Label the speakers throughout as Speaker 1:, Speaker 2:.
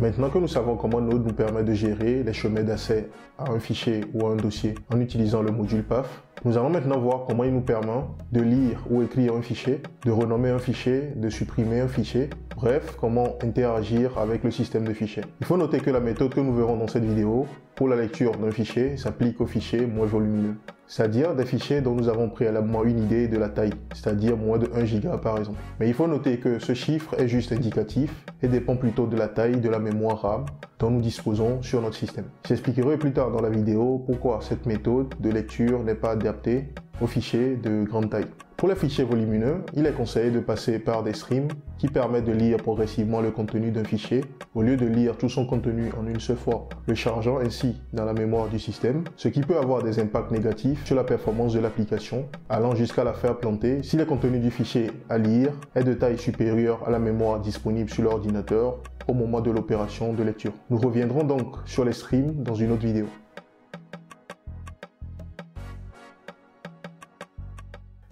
Speaker 1: Maintenant que nous savons comment Node nous permet de gérer les chemins d'accès à un fichier ou à un dossier en utilisant le module path, nous allons maintenant voir comment il nous permet de lire ou écrire un fichier, de renommer un fichier, de supprimer un fichier, bref, comment interagir avec le système de fichiers. Il faut noter que la méthode que nous verrons dans cette vidéo pour la lecture d'un fichier s'applique aux fichiers moins volumineux, c'est-à-dire des fichiers dont nous avons préalablement une idée de la taille, c'est-à-dire moins de 1 giga par exemple. Mais il faut noter que ce chiffre est juste indicatif et dépend plutôt de la taille de la mémoire RAM dont nous disposons sur notre système. J'expliquerai plus tard dans la vidéo pourquoi cette méthode de lecture n'est pas adaptée aux fichiers de grande taille. Pour les fichiers volumineux, il est conseillé de passer par des streams qui permettent de lire progressivement le contenu d'un fichier au lieu de lire tout son contenu en une seule fois, le chargeant ainsi dans la mémoire du système, ce qui peut avoir des impacts négatifs sur la performance de l'application, allant jusqu'à la faire planter si le contenu du fichier à lire est de taille supérieure à la mémoire disponible sur l'ordinateur au moment de l'opération de lecture. Nous reviendrons donc sur les streams dans une autre vidéo.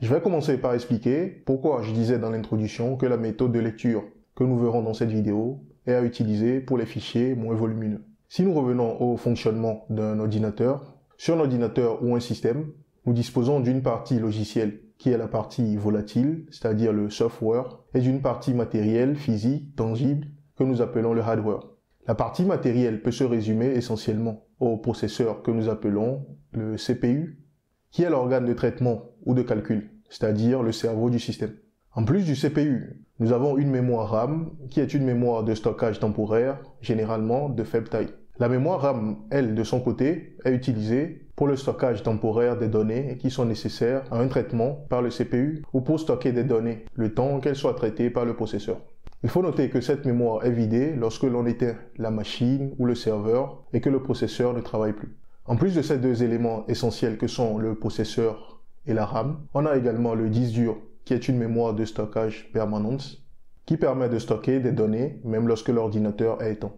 Speaker 1: Je vais commencer par expliquer pourquoi je disais dans l'introduction que la méthode de lecture que nous verrons dans cette vidéo est à utiliser pour les fichiers moins volumineux. Si nous revenons au fonctionnement d'un ordinateur, sur un ordinateur ou un système, nous disposons d'une partie logicielle qui est la partie volatile, c'est-à-dire le software, et d'une partie matérielle, physique, tangible, que nous appelons le hardware. La partie matérielle peut se résumer essentiellement au processeur que nous appelons le CPU, qui est l'organe de traitement ou de calcul, c'est-à-dire le cerveau du système. En plus du CPU, nous avons une mémoire RAM qui est une mémoire de stockage temporaire, généralement de faible taille. La mémoire RAM, elle, de son côté, est utilisée pour le stockage temporaire des données qui sont nécessaires à un traitement par le CPU ou pour stocker des données, le temps qu'elles soient traitées par le processeur. Il faut noter que cette mémoire est vidée lorsque l'on éteint la machine ou le serveur et que le processeur ne travaille plus. En plus de ces deux éléments essentiels que sont le processeur et la RAM, on a également le disque dur qui est une mémoire de stockage permanente qui permet de stocker des données même lorsque l'ordinateur est éteint.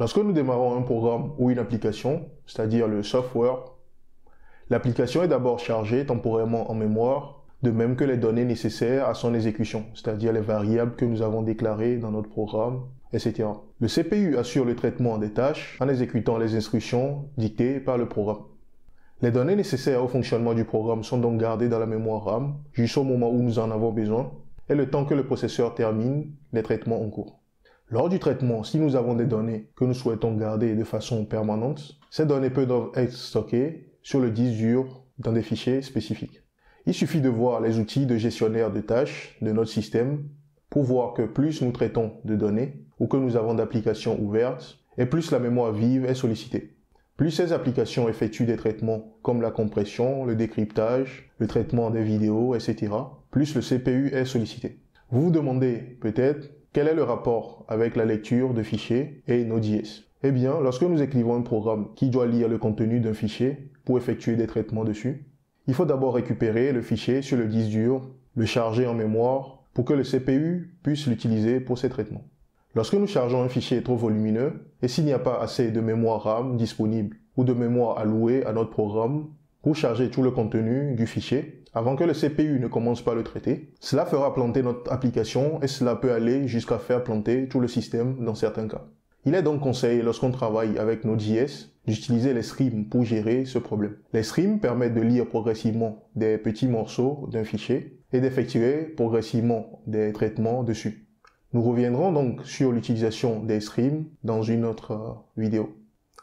Speaker 1: Lorsque nous démarrons un programme ou une application, c'est-à-dire le software, l'application est d'abord chargée temporairement en mémoire, de même que les données nécessaires à son exécution, c'est-à-dire les variables que nous avons déclarées dans notre programme, etc. Le CPU assure le traitement des tâches en exécutant les instructions dictées par le programme. Les données nécessaires au fonctionnement du programme sont donc gardées dans la mémoire RAM jusqu'au moment où nous en avons besoin et le temps que le processeur termine les traitements en cours. Lors du traitement, si nous avons des données que nous souhaitons garder de façon permanente, ces données peuvent être stockées sur le disque dur dans des fichiers spécifiques. Il suffit de voir les outils de gestionnaire de tâches de notre système pour voir que plus nous traitons de données ou que nous avons d'applications ouvertes, et plus la mémoire vive est sollicitée. Plus ces applications effectuent des traitements comme la compression, le décryptage, le traitement des vidéos, etc., plus le CPU est sollicité. Vous vous demandez peut-être quel est le rapport avec la lecture de fichiers et Node.js. Eh bien, lorsque nous écrivons un programme qui doit lire le contenu d'un fichier pour effectuer des traitements dessus, il faut d'abord récupérer le fichier sur le disque dur, le charger en mémoire pour que le CPU puisse l'utiliser pour ces traitements. Lorsque nous chargeons un fichier trop volumineux, et s'il n'y a pas assez de mémoire RAM disponible ou de mémoire allouée à notre programme pour charger tout le contenu du fichier, avant que le CPU ne commence par le traiter, cela fera planter notre application et cela peut aller jusqu'à faire planter tout le système dans certains cas. Il est donc conseillé lorsqu'on travaille avec Node.js d'utiliser les streams pour gérer ce problème. Les streams permettent de lire progressivement des petits morceaux d'un fichier et d'effectuer progressivement des traitements dessus. Nous reviendrons donc sur l'utilisation des streams dans une autre vidéo.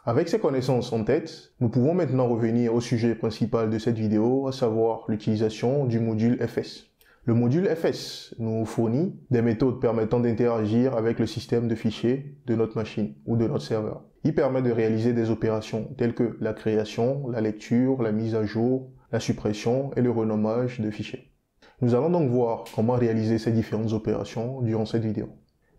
Speaker 1: Avec ces connaissances en tête, nous pouvons maintenant revenir au sujet principal de cette vidéo, à savoir l'utilisation du module FS. Le module FS nous fournit des méthodes permettant d'interagir avec le système de fichiers de notre machine ou de notre serveur. Il permet de réaliser des opérations telles que la création, la lecture, la mise à jour, la suppression et le renommage de fichiers. Nous allons donc voir comment réaliser ces différentes opérations durant cette vidéo.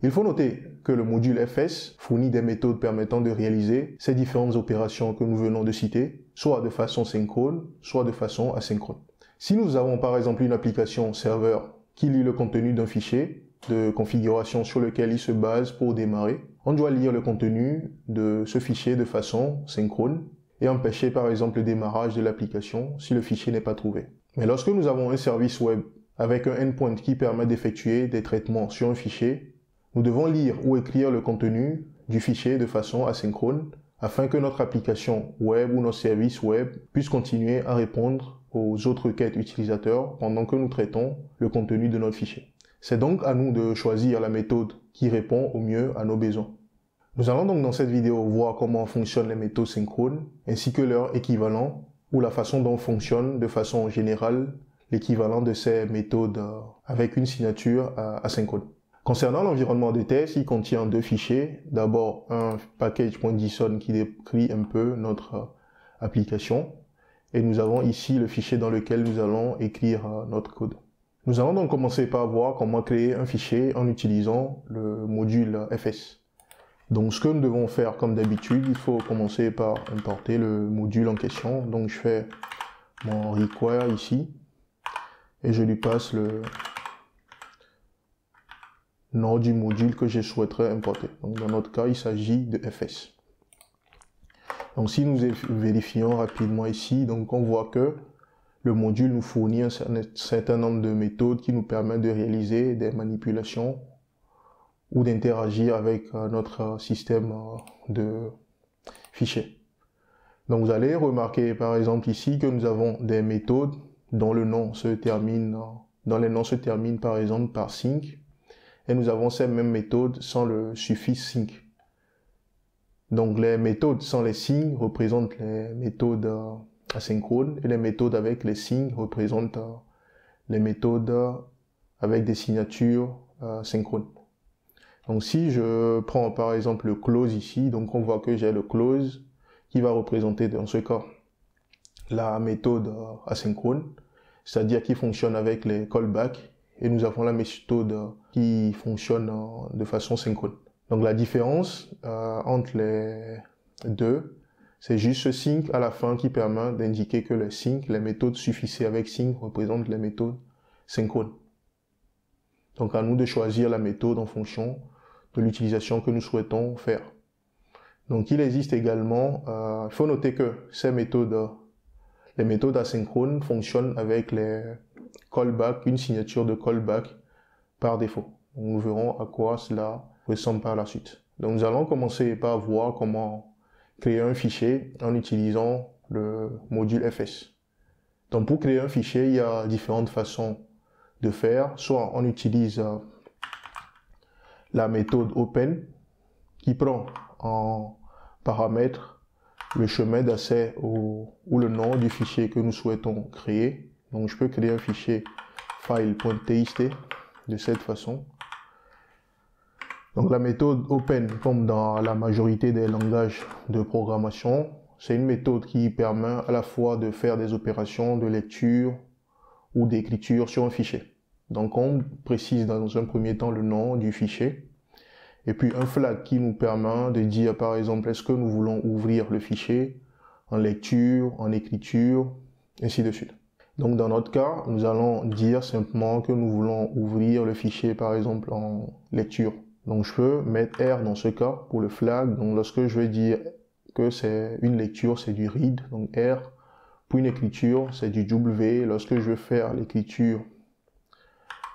Speaker 1: Il faut noter que le module FS fournit des méthodes permettant de réaliser ces différentes opérations que nous venons de citer, soit de façon synchrone, soit de façon asynchrone. Si nous avons par exemple une application serveur qui lit le contenu d'un fichier de configuration sur lequel il se base pour démarrer, on doit lire le contenu de ce fichier de façon synchrone et empêcher par exemple le démarrage de l'application si le fichier n'est pas trouvé. Mais lorsque nous avons un service web avec un endpoint qui permet d'effectuer des traitements sur un fichier, nous devons lire ou écrire le contenu du fichier de façon asynchrone afin que notre application web ou notre service web puisse continuer à répondre aux autres requêtes utilisateurs pendant que nous traitons le contenu de notre fichier. C'est donc à nous de choisir la méthode qui répond au mieux à nos besoins. Nous allons donc dans cette vidéo voir comment fonctionnent les méthodes synchrones ainsi que leur équivalent ou la façon dont fonctionne de façon générale l'équivalent de ces méthodes avec une signature asynchrone. Concernant l'environnement de test, il contient deux fichiers. D'abord, un package.json qui décrit un peu notre application. Et nous avons ici le fichier dans lequel nous allons écrire notre code. Nous allons donc commencer par voir comment créer un fichier en utilisant le module fs. Donc ce que nous devons faire comme d'habitude, il faut commencer par importer le module en question. Donc je fais mon require ici et je lui passe le nom du module que je souhaiterais importer. Donc dans notre cas, il s'agit de fs. Donc si nous vérifions rapidement ici, donc on voit que le module nous fournit un certain nombre de méthodes qui nous permettent de réaliser des manipulations ou d'interagir avec notre système de fichiers. Donc vous allez remarquer par exemple ici que nous avons des méthodes dont le nom se termine, dont les noms se terminent par exemple par sync. Et nous avons ces mêmes méthodes sans le suffixe sync. Donc les méthodes sans les signes représentent les méthodes asynchrones et les méthodes avec les signes représentent les méthodes avec des signatures synchrones. Donc si je prends par exemple le close ici, donc on voit que j'ai le close qui va représenter dans ce cas la méthode asynchrone, c'est-à-dire qui fonctionne avec les callbacks. Et nous avons la méthode qui fonctionne de façon synchrone. Donc la différence entre les deux, c'est juste ce sync à la fin qui permet d'indiquer que les méthodes suffixées avec sync représentent les méthodes synchrones. Donc à nous de choisir la méthode en fonction de l'utilisation que nous souhaitons faire. Donc il existe également, il faut noter que ces méthodes, les méthodes asynchrones fonctionnent avec les callback, une signature de callback par défaut. Nous verrons à quoi cela ressemble par la suite. Donc nous allons commencer par voir comment créer un fichier en utilisant le module fs. Donc pour créer un fichier, il y a différentes façons de faire. Soit on utilise la méthode open qui prend en paramètre le chemin d'accès ou le nom du fichier que nous souhaitons créer. Donc je peux créer un fichier file.txt de cette façon. Donc la méthode open, comme dans la majorité des langages de programmation, c'est une méthode qui permet à la fois de faire des opérations de lecture ou d'écriture sur un fichier. Donc on précise dans un premier temps le nom du fichier et puis un flag qui nous permet de dire par exemple est-ce que nous voulons ouvrir le fichier en lecture, en écriture, ainsi de suite. Donc dans notre cas, nous allons dire simplement que nous voulons ouvrir le fichier par exemple en lecture. Donc je peux mettre R dans ce cas pour le flag. Donc lorsque je vais dire que c'est une lecture, c'est du read, donc R. Pour une écriture, c'est du W. Lorsque je veux faire l'écriture,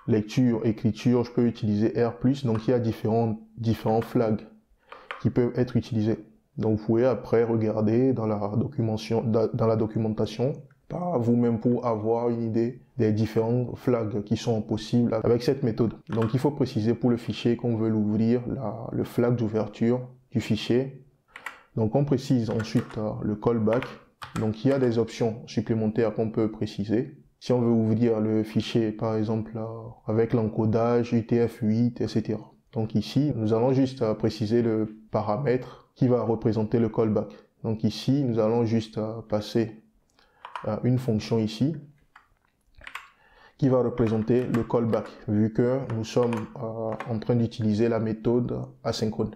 Speaker 1: lecture, écriture, je peux utiliser R+. Donc il y a différents flags qui peuvent être utilisés. Donc vous pouvez après regarder dans la documentation par vous-même pour avoir une idée des différents flags qui sont possibles avec cette méthode. Donc il faut préciser pour le fichier qu'on veut l'ouvrir, le flag d'ouverture du fichier. Donc on précise ensuite le callback. Donc il y a des options supplémentaires qu'on peut préciser. Si on veut ouvrir le fichier par exemple avec l'encodage UTF-8, etc. Donc ici, nous allons juste préciser le paramètre qui va représenter le callback. Donc ici, nous allons juste passer une fonction ici qui va représenter le callback vu que nous sommes en train d'utiliser la méthode asynchrone.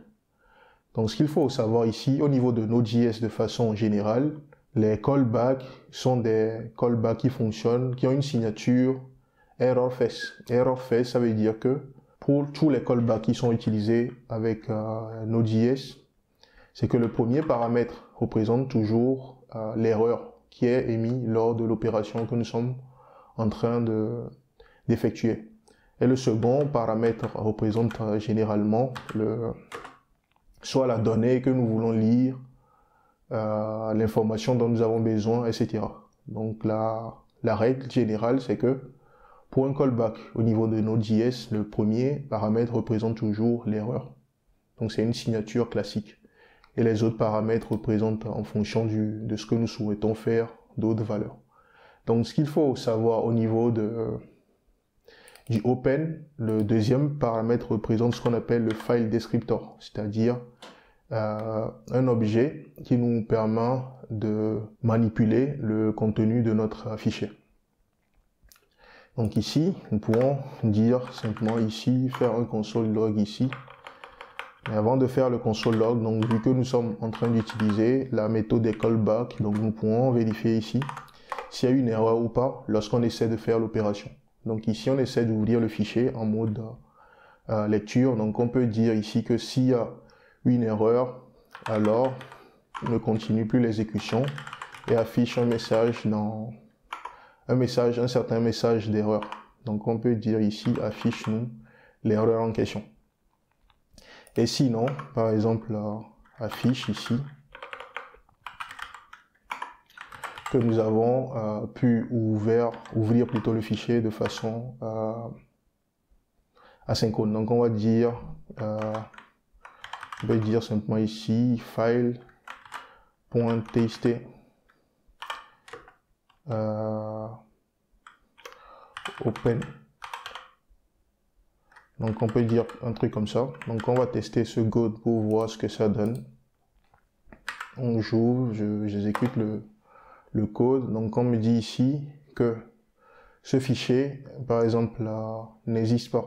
Speaker 1: Donc ce qu'il faut savoir ici au niveau de Node.js de façon générale, les callbacks sont des callbacks qui fonctionnent, qui ont une signature errorFS. ErrorFS, ça veut dire que pour tous les callbacks qui sont utilisés avec Node.js, c'est que le premier paramètre représente toujours l'erreur qui est émis lors de l'opération que nous sommes en train d'effectuer. Et le second paramètre représente généralement soit la donnée que nous voulons lire, l'information dont nous avons besoin, etc. Donc la règle générale, c'est que pour un callback au niveau de Node.js, le premier paramètre représente toujours l'erreur. Donc c'est une signature classique. Et les autres paramètres représentent en fonction de ce que nous souhaitons faire d'autres valeurs. Donc ce qu'il faut savoir au niveau du open, le deuxième paramètre représente ce qu'on appelle le file descriptor, c'est-à-dire un objet qui nous permet de manipuler le contenu de notre fichier. Donc ici, nous pourrons dire simplement ici, faire un console log ici. Mais avant de faire le console log, donc vu que nous sommes en train d'utiliser la méthode des callbacks, donc nous pourrons vérifier ici s'il y a une erreur ou pas lorsqu'on essaie de faire l'opération. Donc ici, on essaie d'ouvrir le fichier en mode lecture. Donc on peut dire ici que s'il y a une erreur, alors ne continue plus l'exécution et affiche un message un certain message d'erreur. Donc on peut dire ici affiche-nous l'erreur en question. Et sinon, par exemple, affiche ici que nous avons pu ouvrir plutôt le fichier de façon asynchrone. Donc on va dire simplement ici file.txt open. Donc on peut dire un truc comme ça. Donc on va tester ce code pour voir ce que ça donne. On joue, j'exécute le code. Donc on me dit ici que ce fichier, par exemple, n'existe pas.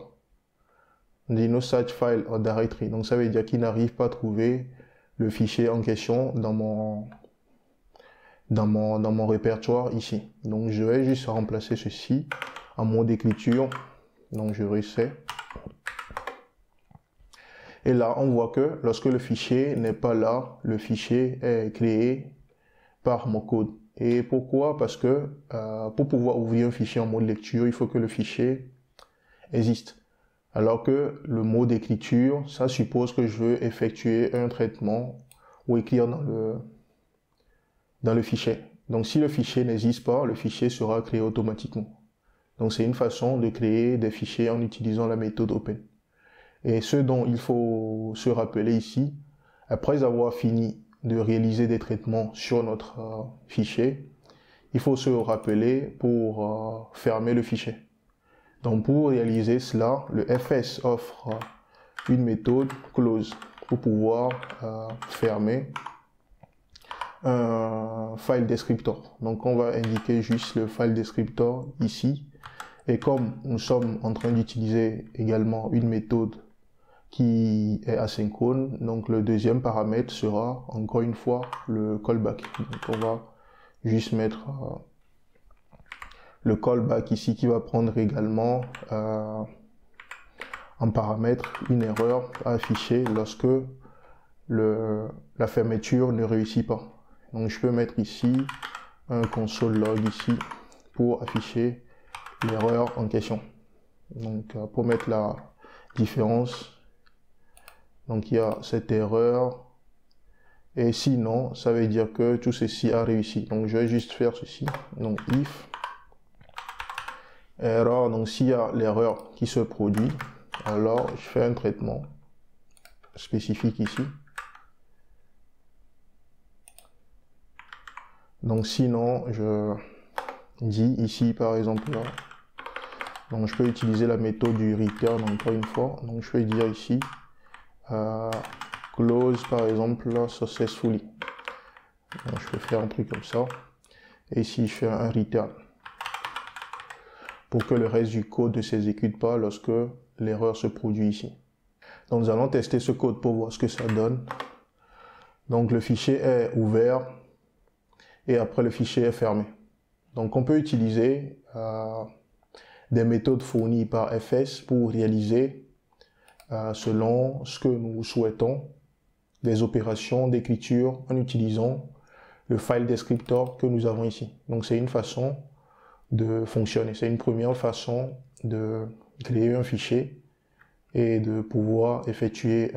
Speaker 1: On dit no such file or directory. Donc ça veut dire qu'il n'arrive pas à trouver le fichier en question dans mon répertoire ici. Donc je vais juste remplacer ceci en mode écriture. Donc je reset. Et là, on voit que lorsque le fichier n'est pas là, le fichier est créé par mon code. Et pourquoi? Parce que pour pouvoir ouvrir un fichier en mode lecture, il faut que le fichier existe. Alors que le mode d'écriture, ça suppose que je veux effectuer un traitement ou écrire dans le fichier. Donc si le fichier n'existe pas, le fichier sera créé automatiquement. Donc c'est une façon de créer des fichiers en utilisant la méthode open. Et ce dont il faut se rappeler ici, après avoir fini de réaliser des traitements sur notre fichier, il faut se rappeler pour fermer le fichier. Donc pour réaliser cela, le FS offre une méthode close pour pouvoir fermer un file descriptor. Donc on va indiquer juste le file descriptor ici. Et comme nous sommes en train d'utiliser également une méthode qui est asynchrone, donc le deuxième paramètre sera encore une fois le callback. Donc on va juste mettre le callback ici qui va prendre également en paramètre une erreur à afficher lorsque la fermeture ne réussit pas. Donc je peux mettre ici un console log ici pour afficher l'erreur en question. Donc pour mettre la différence, donc il y a cette erreur et sinon ça veut dire que tout ceci a réussi. Donc je vais juste faire ceci. Donc if erreur, donc s'il y a l'erreur qui se produit, alors je fais un traitement spécifique ici. Donc sinon je dis ici par exemple là, donc je peux utiliser la méthode du return encore une fois. Donc je vais dire ici close par exemple là, successfully. Donc je peux faire un truc comme ça. Et ici je fais un return pour que le reste du code ne s'exécute pas lorsque l'erreur se produit ici. Donc nous allons tester ce code pour voir ce que ça donne. Donc le fichier est ouvert et après le fichier est fermé. Donc on peut utiliser des méthodes fournies par FS pour réaliser selon ce que nous souhaitons des opérations d'écriture en utilisant le file descriptor que nous avons ici. Donc c'est une façon de fonctionner, c'est une première façon de créer un fichier et de pouvoir effectuer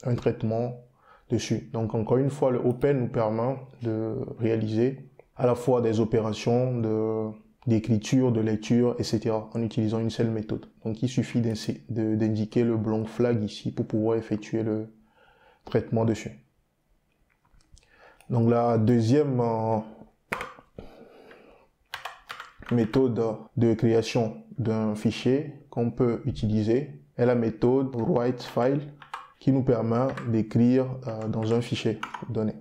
Speaker 1: un traitement dessus. Donc encore une fois, le open nous permet de réaliser à la fois des opérations d'écriture, de lecture, etc. en utilisant une seule méthode. Donc il suffit d'indiquer le blanc flag ici pour pouvoir effectuer le traitement dessus. Donc la deuxième méthode de création d'un fichier qu'on peut utiliser est la méthode WriteFile qui nous permet d'écrire dans un fichier donné.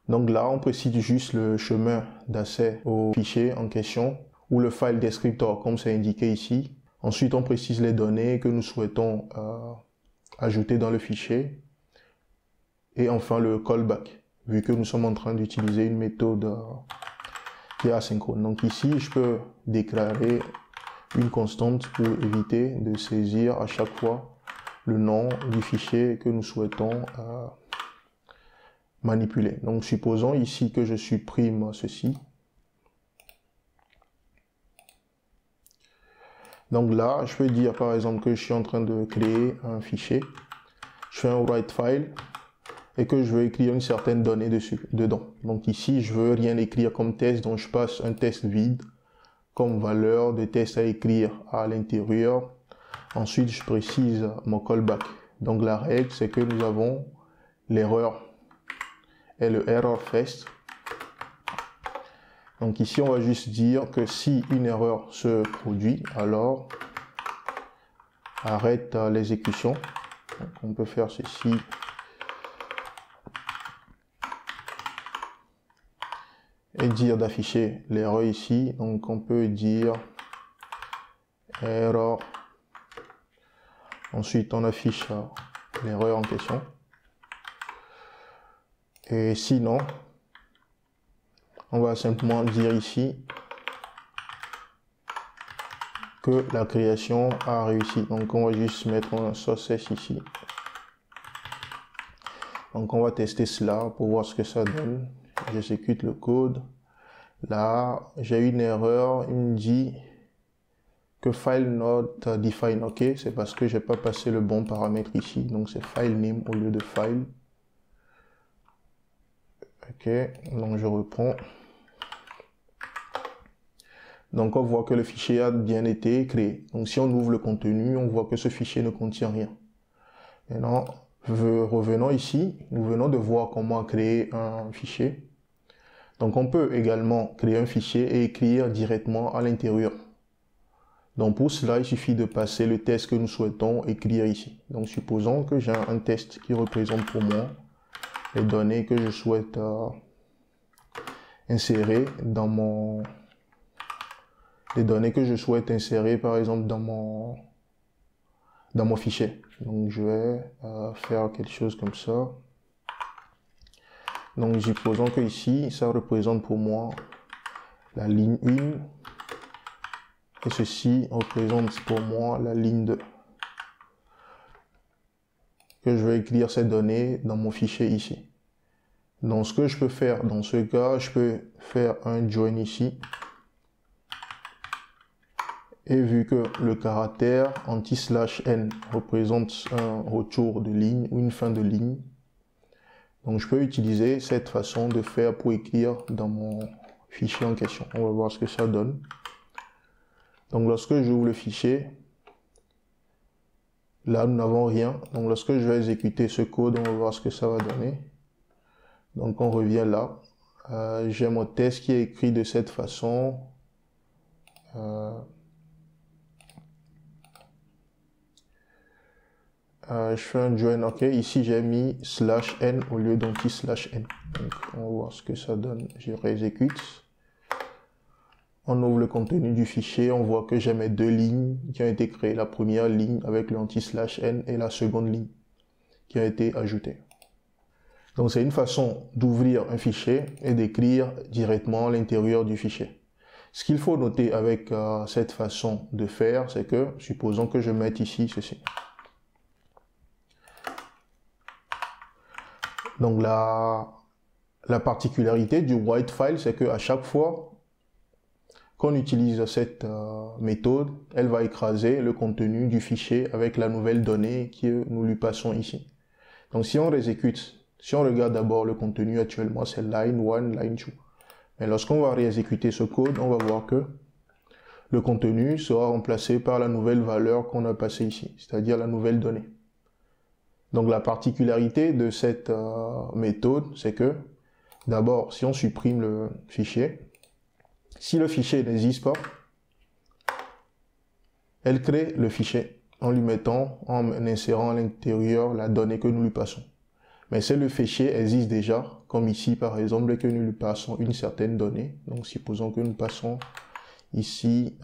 Speaker 1: Donc là, on précise juste le chemin d'accès au fichier en question ou le file descriptor comme c'est indiqué ici. Ensuite, on précise les données que nous souhaitons ajouter dans le fichier. Et enfin, le callback, vu que nous sommes en train d'utiliser une méthode qui est asynchrone. Donc ici, je peux déclarer une constante pour éviter de saisir à chaque fois le nom du fichier que nous souhaitons manipuler. Donc supposons ici que je supprime ceci. Donc là, je peux dire par exemple que je suis en train de créer un fichier. Je fais un WriteFile et que je veux écrire une certaine donnée dedans. Donc ici, je veux rien écrire comme test, donc je passe un test vide comme valeur de test à écrire à l'intérieur. Ensuite, je précise mon callback. Donc la règle, c'est que nous avons l'erreur et le error first. Donc ici, on va juste dire que si une erreur se produit, alors arrête l'exécution. Donc on peut faire ceci. Et dire d'afficher l'erreur ici. Donc on peut dire error. Ensuite, on affiche l'erreur en question. Et sinon, on va simplement dire ici que la création a réussi. Donc on va juste mettre un success ici. Donc on va tester cela pour voir ce que ça donne. J'exécute le code. Là, j'ai une erreur. Il me dit que file not defined. Ok, c'est parce que j'ai pas passé le bon paramètre ici. Donc c'est file name au lieu de file. Ok, donc je reprends. Donc on voit que le fichier a bien été créé. Donc si on ouvre le contenu, on voit que ce fichier ne contient rien. Maintenant, revenons ici. Nous venons de voir comment créer un fichier. Donc on peut également créer un fichier et écrire directement à l'intérieur. Donc pour cela, il suffit de passer le test que nous souhaitons écrire ici. Donc supposons que j'ai un test qui représente pour moi les données que je souhaite insérer dans mon... Les données que je souhaite insérer par exemple dans mon fichier. Donc je vais faire quelque chose comme ça. Donc supposons que ici, ça représente pour moi la ligne 1. Et ceci représente pour moi la ligne 2. Que je vais écrire ces données dans mon fichier ici. Donc ce que je peux faire dans ce cas, je peux faire un join ici. Et vu que le caractère anti/n représente un retour de ligne ou une fin de ligne, donc je peux utiliser cette façon de faire pour écrire dans mon fichier en question. On va voir ce que ça donne. Donc lorsque j'ouvre le fichier, là nous n'avons rien. Donc lorsque je vais exécuter ce code, on va voir ce que ça va donner. Donc on revient là. J'ai mon test qui est écrit de cette façon. Je fais un join, ok. Ici j'ai mis /n au lieu d'anti/n. Donc on va voir ce que ça donne. Je réexécute. On ouvre le contenu du fichier, on voit que j'ai mes deux lignes qui ont été créées. La première ligne avec l'anti/n et la seconde ligne qui a été ajoutée. Donc c'est une façon d'ouvrir un fichier et d'écrire directement à l'intérieur du fichier. Ce qu'il faut noter avec cette façon de faire, c'est que, supposons que je mette ici ceci. Donc la particularité du WriteFile, c'est qu'à chaque fois qu'on utilise cette méthode, elle va écraser le contenu du fichier avec la nouvelle donnée que nous lui passons ici. Donc si on réexécute, si on regarde d'abord le contenu actuellement, c'est line 1, line 2. Mais lorsqu'on va réexécuter ce code, on va voir que le contenu sera remplacé par la nouvelle valeur qu'on a passée ici, c'est-à-dire la nouvelle donnée. Donc la particularité de cette méthode, c'est que d'abord, si on supprime le fichier, si le fichier n'existe pas, elle crée le fichier en lui mettant, en insérant à l'intérieur la donnée que nous lui passons. Mais si le fichier existe déjà, comme ici par exemple, et que nous lui passons une certaine donnée, donc supposons que nous passons ici,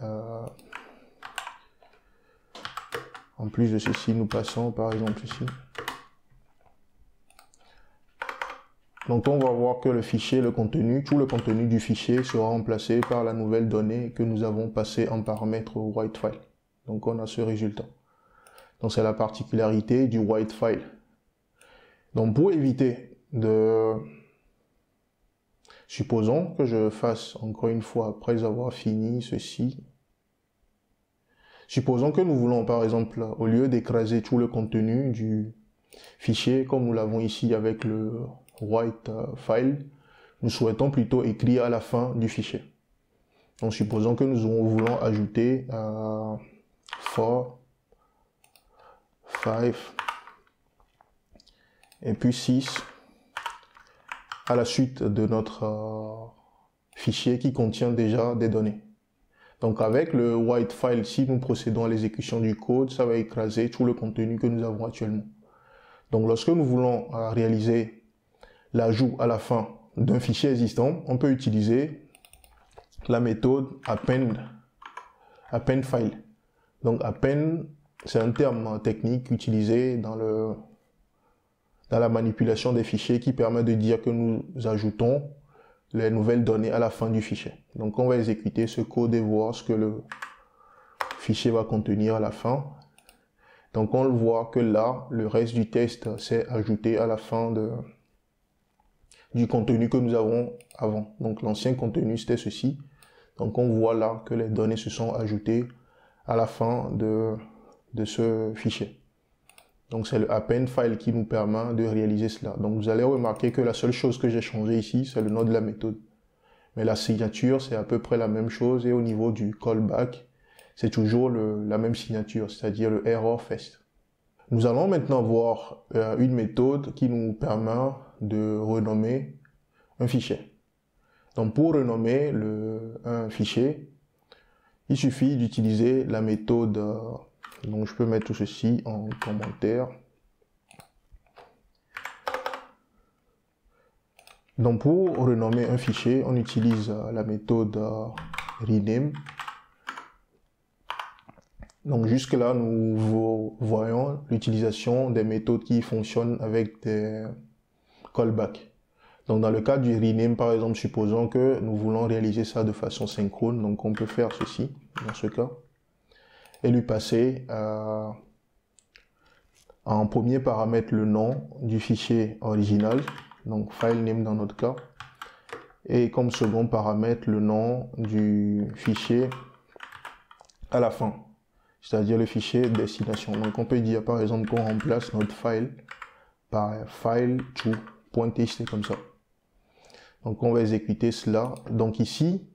Speaker 1: en plus de ceci, nous passons par exemple ici. Donc on va voir que le fichier, le contenu, tout le contenu du fichier sera remplacé par la nouvelle donnée que nous avons passée en paramètre write file. Donc on a ce résultat. Donc c'est la particularité du write file. Donc pour éviter de... Supposons que je fasse encore une fois après avoir fini ceci. Supposons que nous voulons par exemple, au lieu d'écraser tout le contenu du fichier comme nous l'avons ici avec le write file, nous souhaitons plutôt écrire à la fin du fichier. Donc supposons que nous voulons ajouter 4, 5 et puis 6 à la suite de notre fichier qui contient déjà des données. Donc avec le write file, si nous procédons à l'exécution du code, ça va écraser tout le contenu que nous avons actuellement. Donc lorsque nous voulons réaliser l'ajout à la fin d'un fichier existant, on peut utiliser la méthode append file. Donc append, c'est un terme technique utilisé dans la manipulation des fichiers qui permet de dire que nous ajoutons les nouvelles données à la fin du fichier. Donc on va exécuter ce code et voir ce que le fichier va contenir à la fin. Donc on le voit que là, le reste du test s'est ajouté à la fin du contenu que nous avons avant. Donc l'ancien contenu c'était ceci. Donc on voit là que les données se sont ajoutées à la fin de ce fichier. Donc c'est le append file qui nous permet de réaliser cela. Donc vous allez remarquer que la seule chose que j'ai changé ici, c'est le nom de la méthode. Mais la signature, c'est à peu près la même chose. Et au niveau du callback, c'est toujours la même signature, c'est-à-dire le error fest. Nous allons maintenant voir une méthode qui nous permet de renommer un fichier. Donc pour renommer un fichier, il suffit d'utiliser la méthode... donc je peux mettre tout ceci en commentaire. Donc pour renommer un fichier, on utilise la méthode rename. Donc jusque là, nous voyons l'utilisation des méthodes qui fonctionnent avec des callbacks. Donc dans le cas du rename, par exemple, supposons que nous voulons réaliser ça de façon synchrone. Donc on peut faire ceci, dans ce cas. Et lui passer en premier paramètre le nom du fichier original, donc file name dans notre cas, et comme second paramètre le nom du fichier à la fin, c'est-à-dire le fichier destination. Donc on peut dire par exemple qu'on remplace notre file par file2.txt comme ça. Donc on va exécuter cela. Donc ici,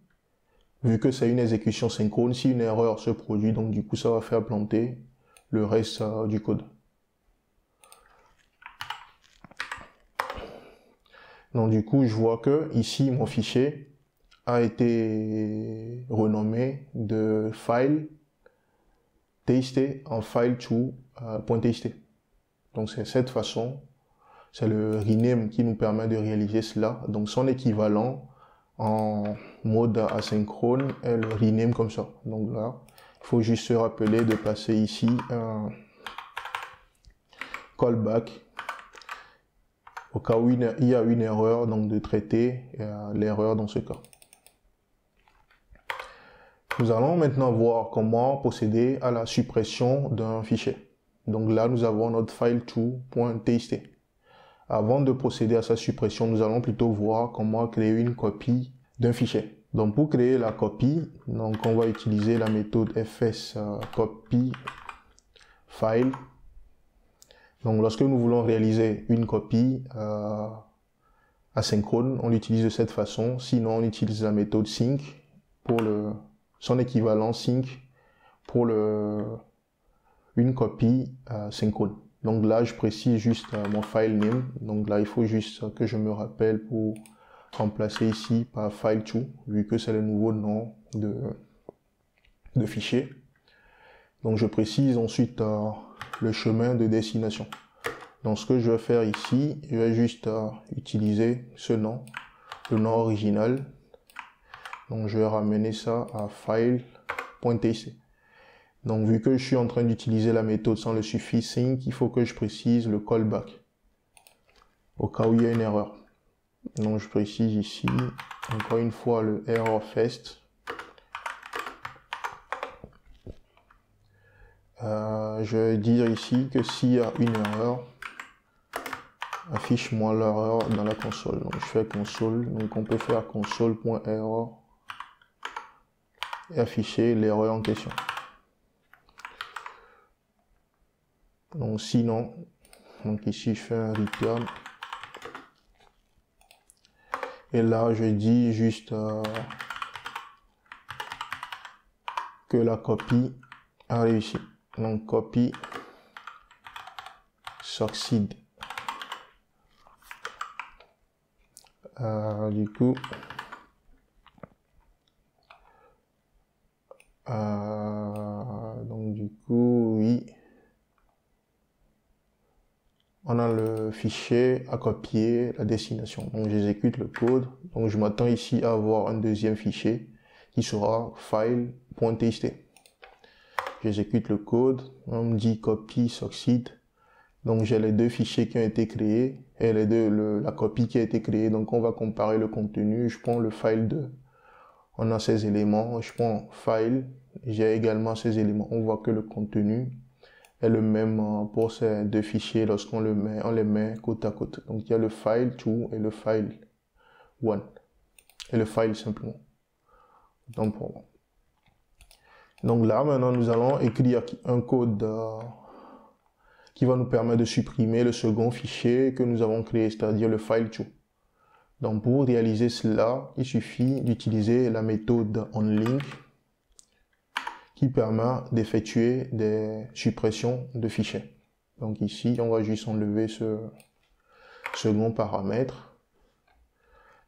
Speaker 1: vu que c'est une exécution synchrone, si une erreur se produit, donc du coup ça va faire planter le reste du code. Donc du coup je vois que ici mon fichier a été renommé de file txt en file2.txt. Donc c'est cette façon, c'est le rename qui nous permet de réaliser cela. Donc son équivalent en mode asynchrone est le rename comme ça. Donc là, il faut juste se rappeler de passer ici un callback au cas où il y a une erreur, donc de traiter l'erreur dans ce cas. Nous allons maintenant voir comment procéder à la suppression d'un fichier. Donc là, nous avons notre file2.txt. Avant de procéder à sa suppression, nous allons plutôt voir comment créer une copie d'un fichier. Donc pour créer la copie, donc on va utiliser la méthode fs copy file. Donc lorsque nous voulons réaliser une copie asynchrone, on l'utilise de cette façon. Sinon, on utilise la méthode sync pour son équivalent sync pour une copie synchrone. Donc là, je précise juste mon file name. Donc là, il faut juste que je me rappelle pour remplacer ici par file2, vu que c'est le nouveau nom de fichier. Donc je précise ensuite le chemin de destination. Donc ce que je vais faire ici, je vais juste utiliser ce nom, le nom original. Donc je vais ramener ça à file.txt. Donc vu que je suis en train d'utiliser la méthode sans le suffixe sync, il faut que je précise le callback au cas où il y a une erreur. Donc je précise ici encore une fois le error fest. Je vais dire ici que s'il y a une erreur, affiche-moi l'erreur dans la console. Donc je fais console, donc on peut faire console.error et afficher l'erreur en question. Donc sinon, donc ici je fais un return et là je dis juste que la copie a réussi. Donc copy succeed. Du coup, oui, on a le fichier à copier, la destination. Donc j'exécute le code. Donc je m'attends ici à avoir un deuxième fichier qui sera file.txt. J'exécute le code, on me dit copy succeed. Donc j'ai les deux fichiers qui ont été créés et la copie qui a été créée. Donc on va comparer le contenu. Je prends le file 2. On a ces éléments. Je prends file. J'ai également ces éléments. On voit que le contenu est le même pour ces deux fichiers lorsqu'on on les met côte à côte. Donc il y a le file 2 et le file 1. Et le file simplement. Donc là maintenant nous allons écrire un code qui va nous permettre de supprimer le second fichier que nous avons créé, c'est-à-dire le file2. Donc pour réaliser cela, il suffit d'utiliser la méthode onLink qui permet d'effectuer des suppressions de fichiers. Donc ici, on va juste enlever ce second paramètre.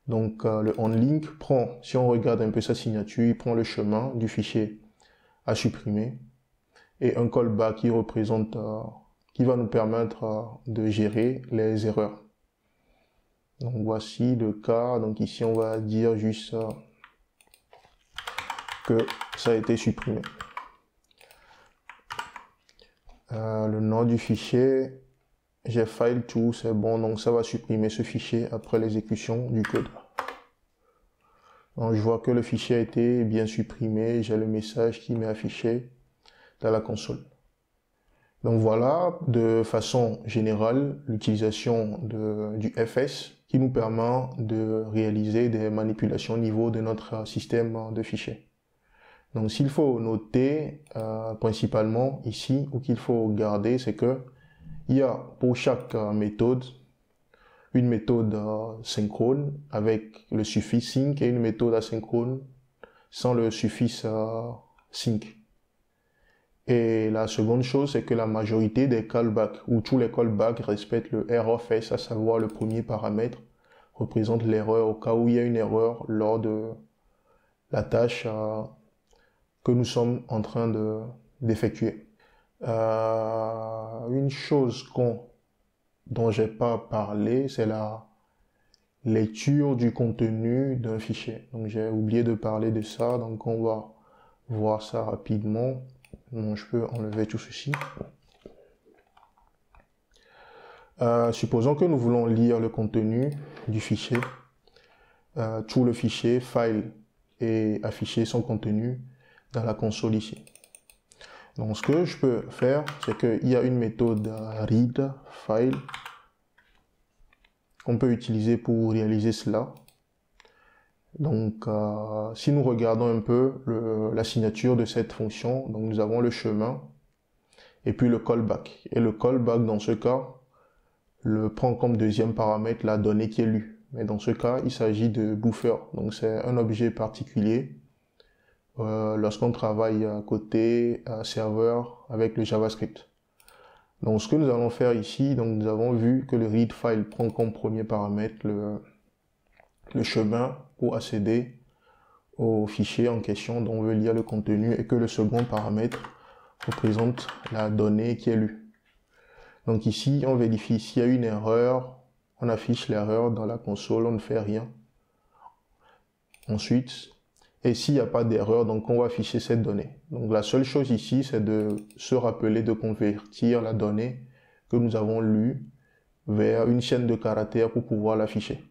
Speaker 1: Donc le onLink prend, si on regarde un peu sa signature, il prend le chemin du fichier à supprimer et un callback qui représente qui va nous permettre de gérer les erreurs. Donc voici le cas. Donc ici on va dire juste que ça a été supprimé. Le nom du fichier, j'ai file2, c'est bon, donc ça va supprimer ce fichier après l'exécution du code. Donc je vois que le fichier a été bien supprimé, j'ai le message qui m'est affiché dans la console. Donc voilà, de façon générale, l'utilisation du FS qui nous permet de réaliser des manipulations au niveau de notre système de fichiers. Donc s'il faut noter principalement ici, ou qu'il faut garder, c'est que il y a pour chaque méthode une méthode synchrone avec le suffixe sync et une méthode asynchrone sans le suffixe sync. Et la seconde chose, c'est que la majorité des callbacks, ou tous les callbacks respectent le errorFS, à savoir le premier paramètre, représente l'erreur au cas où il y a une erreur lors de la tâche que nous sommes en train d'effectuer. Une chose dont j'ai pas parlé, c'est la lecture du contenu d'un fichier. Donc j'ai oublié de parler de ça, donc on va voir ça rapidement. Donc, je peux enlever tout ceci. Supposons que nous voulons lire le contenu du fichier, tout le fichier file et afficher son contenu dans la console ici. Donc ce que je peux faire, c'est qu'il y a une méthode read file qu'on peut utiliser pour réaliser cela. Donc si nous regardons un peu la signature de cette fonction, donc nous avons le chemin et puis le callback. Et le callback, dans ce cas, le prend comme deuxième paramètre la donnée qui est lue. Mais dans ce cas, il s'agit de buffer. Donc c'est un objet particulier lorsqu'on travaille à côté serveur avec le JavaScript. Donc ce que nous allons faire ici, donc nous avons vu que le read file prend comme premier paramètre le chemin pour accéder au fichier en question dont on veut lire le contenu et que le second paramètre représente la donnée qui est lue. Donc ici, on vérifie s'il y a une erreur, on affiche l'erreur dans la console, on ne fait rien. Ensuite, et s'il n'y a pas d'erreur, donc on va afficher cette donnée. Donc la seule chose ici, c'est de se rappeler de convertir la donnée que nous avons lue vers une chaîne de caractères pour pouvoir l'afficher.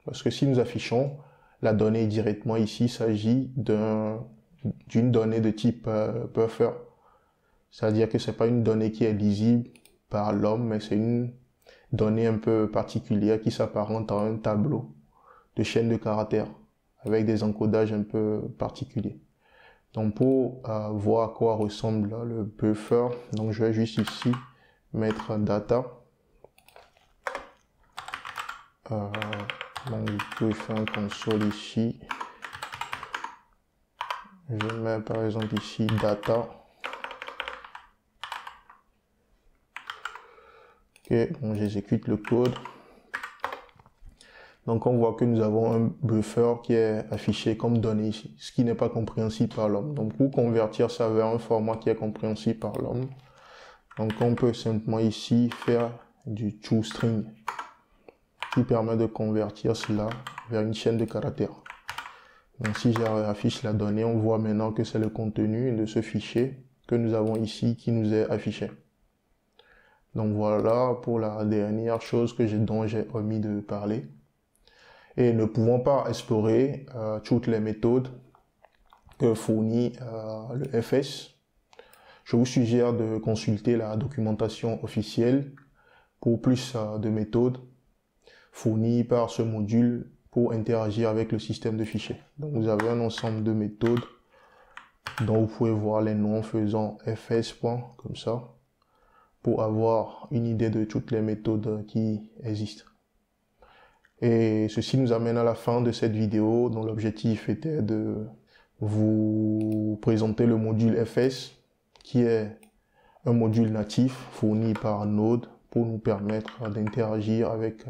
Speaker 1: Parce que si nous affichons la donnée directement ici, il s'agit d'une donnée de type buffer. C'est-à-dire que ce n'est pas une donnée qui est lisible par l'homme, mais c'est une donnée un peu particulière qui s'apparente à un tableau de chaîne de caractères avec des encodages un peu particuliers. Donc pour voir à quoi ressemble le buffer, donc je vais juste ici mettre data. Donc je peux faire un console ici. Je mets par exemple ici data. Ok, bon, j'exécute le code. Donc on voit que nous avons un buffer qui est affiché comme donnée ici, ce qui n'est pas compréhensible par l'homme. Donc pour convertir ça vers un format qui est compréhensible par l'homme, donc on peut simplement ici faire du toString qui permet de convertir cela vers une chaîne de caractères. Donc si j'affiche la donnée, on voit maintenant que c'est le contenu de ce fichier que nous avons ici qui nous est affiché. Donc voilà pour la dernière chose dont j'ai omis de parler. Et ne pouvant pas explorer toutes les méthodes que fournit le FS, je vous suggère de consulter la documentation officielle pour plus de méthodes fournies par ce module pour interagir avec le système de fichiers. Donc vous avez un ensemble de méthodes dont vous pouvez voir les noms en faisant fs. Comme ça, pour avoir une idée de toutes les méthodes qui existent. Et ceci nous amène à la fin de cette vidéo dont l'objectif était de vous présenter le module FS qui est un module natif fourni par Node pour nous permettre d'interagir avec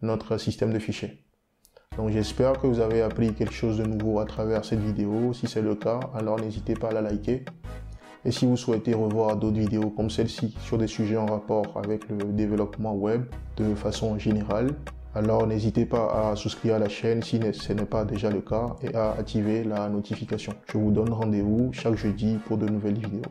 Speaker 1: notre système de fichiers. Donc j'espère que vous avez appris quelque chose de nouveau à travers cette vidéo. Si c'est le cas, alors n'hésitez pas à la liker. Et si vous souhaitez revoir d'autres vidéos comme celle-ci sur des sujets en rapport avec le développement web de façon générale, alors n'hésitez pas à souscrire à la chaîne si ce n'est pas déjà le cas et à activer la notification. Je vous donne rendez-vous chaque jeudi pour de nouvelles vidéos.